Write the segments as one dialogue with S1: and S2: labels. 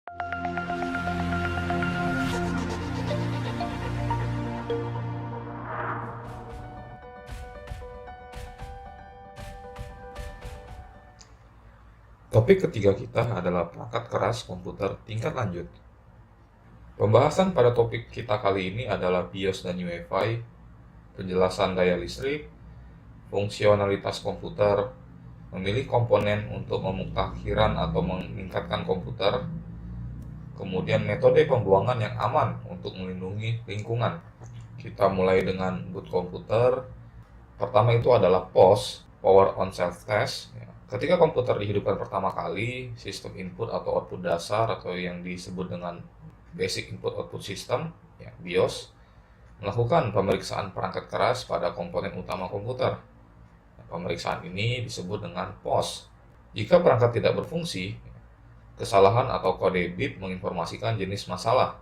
S1: Topik ketiga kita adalah perangkat keras komputer tingkat lanjut. Pembahasan pada topik kita kali ini adalah BIOS dan UEFI, penjelasan daya listrik, fungsionalitas komputer, memilih komponen untuk memutakhirkan atau meningkatkan komputer, kemudian metode pembuangan yang aman untuk melindungi lingkungan. Kita mulai dengan boot komputer. Pertama itu adalah POS, Power on Self Test. Ketika komputer dihidupkan pertama kali, sistem input atau output dasar atau yang disebut dengan Basic Input Output System, BIOS, melakukan pemeriksaan perangkat keras pada komponen utama komputer. Pemeriksaan ini disebut dengan POS. Jika perangkat tidak berfungsi, kesalahan atau kode BIP menginformasikan jenis masalah.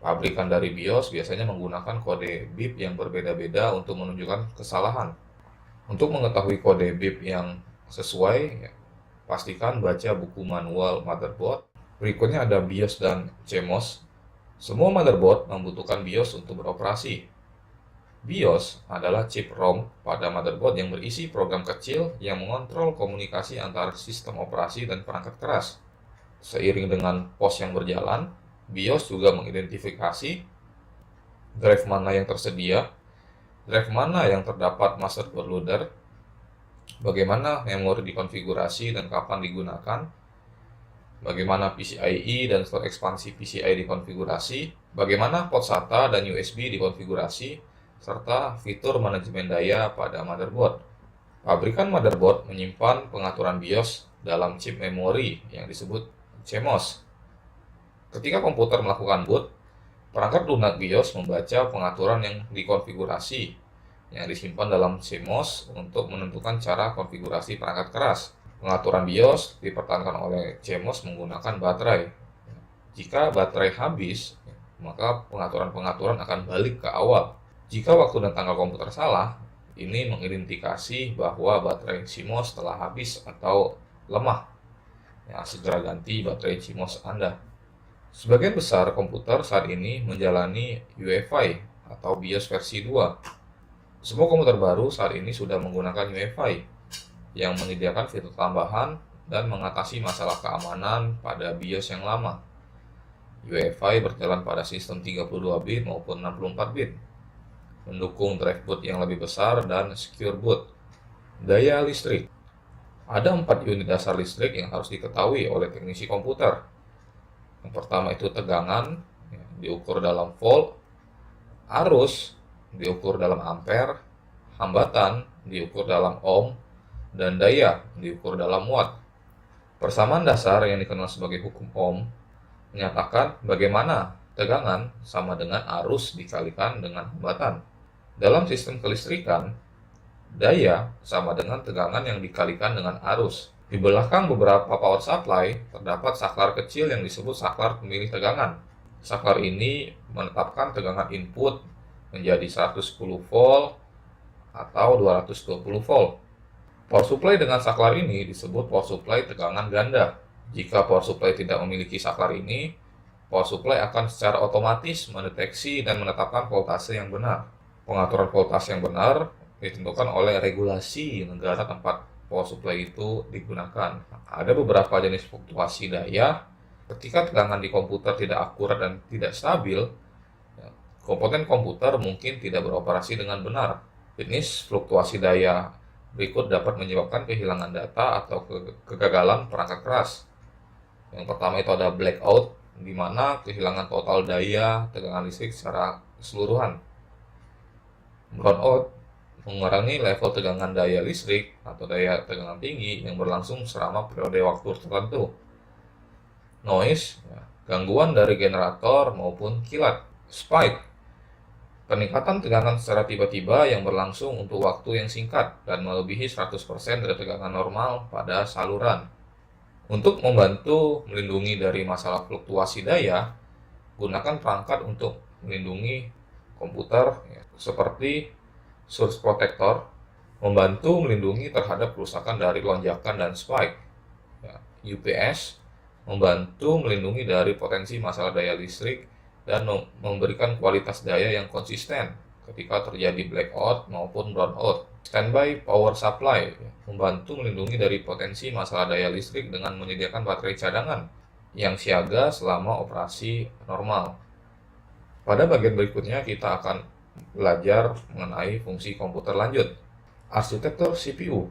S1: Pabrikan dari BIOS biasanya menggunakan kode BIP yang berbeda-beda untuk menunjukkan kesalahan. Untuk mengetahui kode BIP yang sesuai, pastikan baca buku manual motherboard. Berikutnya ada BIOS dan CMOS. Semua motherboard membutuhkan BIOS untuk beroperasi. BIOS adalah chip ROM pada motherboard yang berisi program kecil yang mengontrol komunikasi antara sistem operasi dan perangkat keras. Seiring dengan POS yang berjalan, BIOS juga mengidentifikasi drive mana yang tersedia, drive mana yang terdapat master bootloader, bagaimana memori dikonfigurasi dan kapan digunakan, bagaimana PCIe dan slot ekspansi PCI dikonfigurasi, bagaimana port SATA dan USB dikonfigurasi, serta fitur manajemen daya pada motherboard. Pabrikan motherboard menyimpan pengaturan BIOS dalam chip memori yang disebut CMOS. Ketika komputer melakukan boot, perangkat lunak BIOS membaca pengaturan yang dikonfigurasi yang disimpan dalam CMOS untuk menentukan cara konfigurasi perangkat keras. Pengaturan BIOS dipertahankan oleh CMOS menggunakan baterai. Jika baterai habis, maka pengaturan-pengaturan akan balik ke awal. Jika waktu dan tanggal komputer salah, ini mengindikasi bahwa baterai CMOS telah habis atau lemah. Segera ganti baterai CMOS Anda. Sebagian besar komputer saat ini menjalani UEFI atau BIOS versi 2. Semua komputer baru saat ini sudah menggunakan UEFI yang menyediakan fitur tambahan dan mengatasi masalah keamanan pada BIOS yang lama. UEFI berjalan pada sistem 32 bit maupun 64 bit, mendukung drive boot yang lebih besar dan secure boot. Daya listrik. Ada 4 unit dasar listrik yang harus diketahui oleh teknisi komputer. Yang pertama itu tegangan, diukur dalam volt, arus, diukur dalam ampere, hambatan, diukur dalam ohm, dan daya, diukur dalam watt. Persamaan dasar yang dikenal sebagai hukum ohm menyatakan bagaimana tegangan sama dengan arus dikalikan dengan hambatan. Dalam sistem kelistrikan, daya sama dengan tegangan yang dikalikan dengan arus. Di belakang beberapa power supply terdapat saklar kecil yang disebut saklar pemilih tegangan. Saklar ini menetapkan tegangan input menjadi 110 volt atau 220 volt. Power supply dengan saklar ini disebut power supply tegangan ganda. Jika power supply tidak memiliki saklar ini, power supply akan secara otomatis mendeteksi dan menetapkan voltase yang benar. Pengaturan voltase yang benar ditentukan oleh regulasi negara tempat power supply itu digunakan. Ada beberapa jenis fluktuasi daya. Ketika tegangan di komputer tidak akurat dan tidak stabil, komponen komputer mungkin tidak beroperasi dengan benar. Jenis fluktuasi daya berikut dapat menyebabkan kehilangan data atau kegagalan perangkat keras. Yang pertama itu ada blackout, di mana kehilangan total daya tegangan listrik secara keseluruhan. Brownout mengurangi level tegangan daya listrik atau daya tegangan tinggi yang berlangsung selama periode waktu tertentu. Noise, gangguan dari generator maupun kilat. Spike, peningkatan tegangan secara tiba-tiba yang berlangsung untuk waktu yang singkat dan melebihi 100% dari tegangan normal pada saluran. Untuk membantu melindungi dari masalah fluktuasi daya, gunakan perangkat untuk melindungi komputer seperti surge protector, membantu melindungi terhadap kerusakan dari lonjakan dan spike. UPS membantu melindungi dari potensi masalah daya listrik dan memberikan kualitas daya yang konsisten ketika terjadi blackout maupun brownout. Standby power supply membantu melindungi dari potensi masalah daya listrik dengan menyediakan baterai cadangan yang siaga selama operasi normal. Pada bagian berikutnya kita akan belajar mengenai fungsi komputer lanjut. Arsitektur CPU.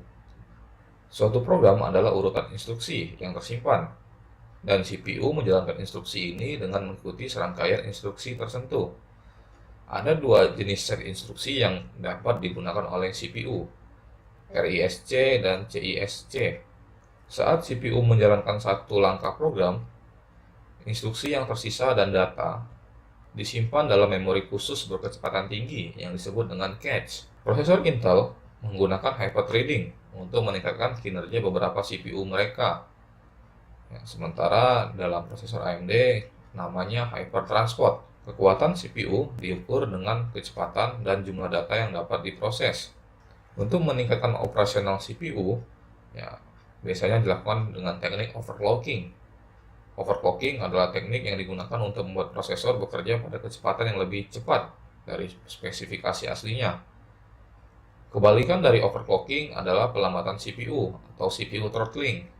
S1: Suatu program adalah urutan instruksi yang tersimpan, dan CPU menjalankan instruksi ini dengan mengikuti serangkaian instruksi tertentu. Ada dua jenis set instruksi yang dapat digunakan oleh CPU, RISC dan CISC. Saat CPU menjalankan satu langkah program, instruksi yang tersisa dan data disimpan dalam memori khusus berkecepatan tinggi yang disebut dengan cache. Prosesor Intel menggunakan hyperthreading untuk meningkatkan kinerja beberapa CPU mereka. Sementara dalam prosesor AMD namanya hypertransport. Kekuatan CPU diukur dengan kecepatan dan jumlah data yang dapat diproses. Untuk meningkatkan operasional CPU, biasanya dilakukan dengan teknik overclocking. Overclocking adalah teknik yang digunakan untuk membuat prosesor bekerja pada kecepatan yang lebih cepat dari spesifikasi aslinya. Kebalikan dari overclocking adalah pelambatan CPU atau CPU throttling.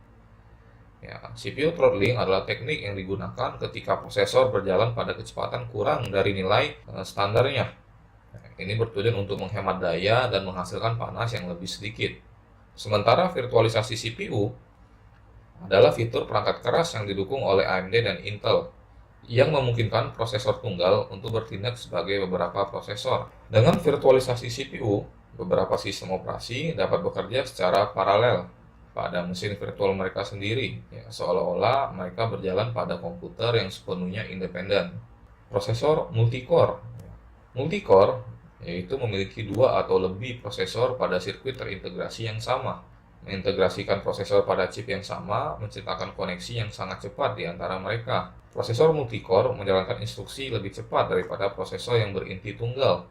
S1: CPU throttling adalah teknik yang digunakan ketika prosesor berjalan pada kecepatan kurang dari nilai standarnya. Ini bertujuan untuk menghemat daya dan menghasilkan panas yang lebih sedikit. Sementara virtualisasi CPU adalah fitur perangkat keras yang didukung oleh AMD dan Intel yang memungkinkan prosesor tunggal untuk bertindak sebagai beberapa prosesor. Dengan virtualisasi CPU, beberapa sistem operasi dapat bekerja secara paralel pada mesin virtual mereka sendiri, seolah-olah mereka berjalan pada komputer yang sepenuhnya independen. Prosesor multicore. Multicore yaitu memiliki dua atau lebih prosesor pada sirkuit terintegrasi yang sama. Mengintegrasikan prosesor pada chip yang sama menciptakan koneksi yang sangat cepat di antara mereka. Prosesor multicore menjalankan instruksi lebih cepat daripada prosesor yang berinti tunggal.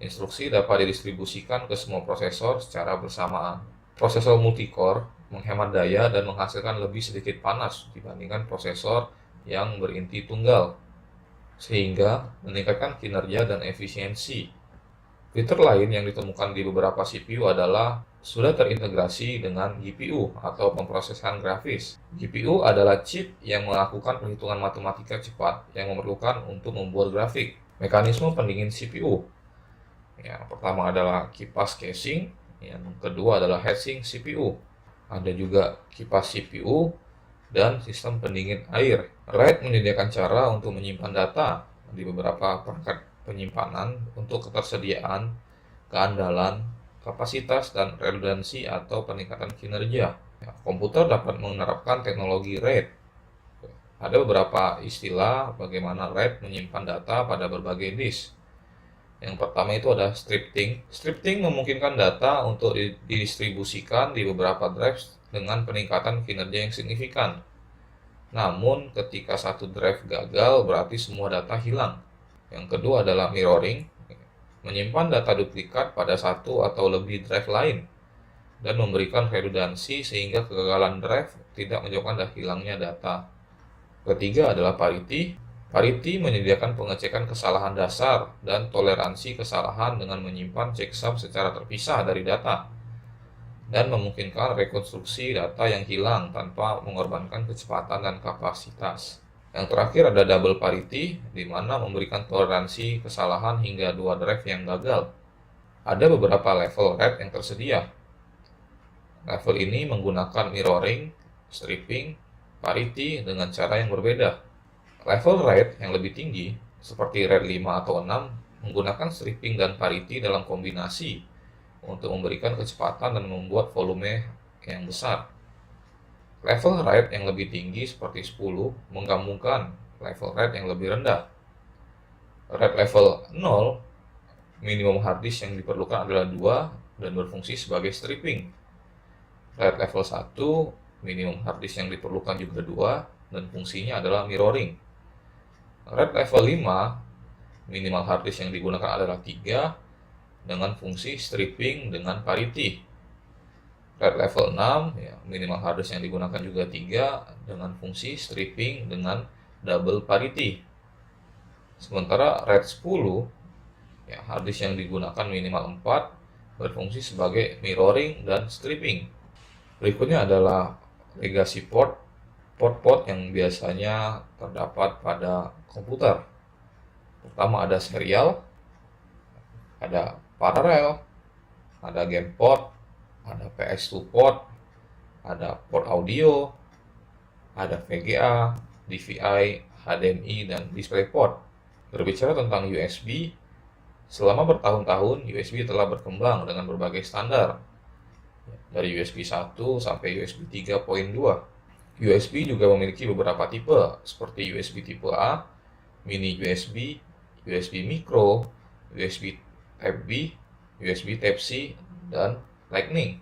S1: Instruksi dapat didistribusikan ke semua prosesor secara bersamaan. Prosesor multicore menghemat daya dan menghasilkan lebih sedikit panas dibandingkan prosesor yang berinti tunggal, sehingga meningkatkan kinerja dan efisiensi. Fitur lain yang ditemukan di beberapa CPU adalah sudah terintegrasi dengan GPU atau pemrosesan grafis. GPU adalah chip yang melakukan perhitungan matematika cepat yang memerlukan untuk membuat grafik. Mekanisme pendingin CPU. Yang pertama adalah kipas casing, yang kedua adalah heatsink CPU. Ada juga kipas CPU dan sistem pendingin air. RAID menyediakan cara untuk menyimpan data di beberapa perangkat penyimpanan untuk ketersediaan, keandalan, kapasitas, dan redundansi atau peningkatan kinerja. Komputer dapat menerapkan teknologi RAID. Ada beberapa istilah bagaimana RAID menyimpan data pada berbagai disk. Yang pertama itu ada scripting. Scripting memungkinkan data untuk didistribusikan di beberapa drive dengan peningkatan kinerja yang signifikan. Namun, ketika satu drive gagal, berarti semua data hilang. Yang kedua adalah mirroring, menyimpan data duplikat pada satu atau lebih drive lain, dan memberikan redundansi sehingga kegagalan drive tidak menyebabkan hilangnya data. Ketiga adalah parity. Parity menyediakan pengecekan kesalahan dasar dan toleransi kesalahan dengan menyimpan checksum secara terpisah dari data dan memungkinkan rekonstruksi data yang hilang tanpa mengorbankan kecepatan dan kapasitas. Yang terakhir ada double parity, di mana memberikan toleransi kesalahan hingga 2 drive yang gagal. Ada beberapa level RAID yang tersedia. Level ini menggunakan mirroring, stripping, parity dengan cara yang berbeda. Level RAID yang lebih tinggi, seperti RAID 5 atau 6, menggunakan stripping dan parity dalam kombinasi untuk memberikan kecepatan dan membuat volume yang besar. Level RAID yang lebih tinggi, seperti 10, menggabungkan level RAID yang lebih rendah. RAID level 0, minimum hard disk yang diperlukan adalah 2 dan berfungsi sebagai stripping. RAID level 1, minimum hard disk yang diperlukan juga 2 dan fungsinya adalah mirroring. RAID level 5, minimal hard disk yang digunakan adalah 3 dengan fungsi stripping dengan parity. RAID level 6, ya, minimal harddisk yang digunakan juga 3 dengan fungsi stripping dengan double parity. Sementara RAID 10, ya, harddisk yang digunakan minimal 4 berfungsi sebagai mirroring dan stripping. Berikutnya adalah legacy port, port yang biasanya terdapat pada komputer. Pertama ada serial, ada parallel, ada game port, ada PS2 port, ada port audio, ada VGA, DVI, HDMI, dan DisplayPort. Berbicara tentang USB, selama bertahun-tahun USB telah berkembang dengan berbagai standar, dari USB 1 sampai USB 3.2. USB juga memiliki beberapa tipe, seperti USB tipe A, mini USB, USB micro, USB Type B, USB Type C, dan Lightning.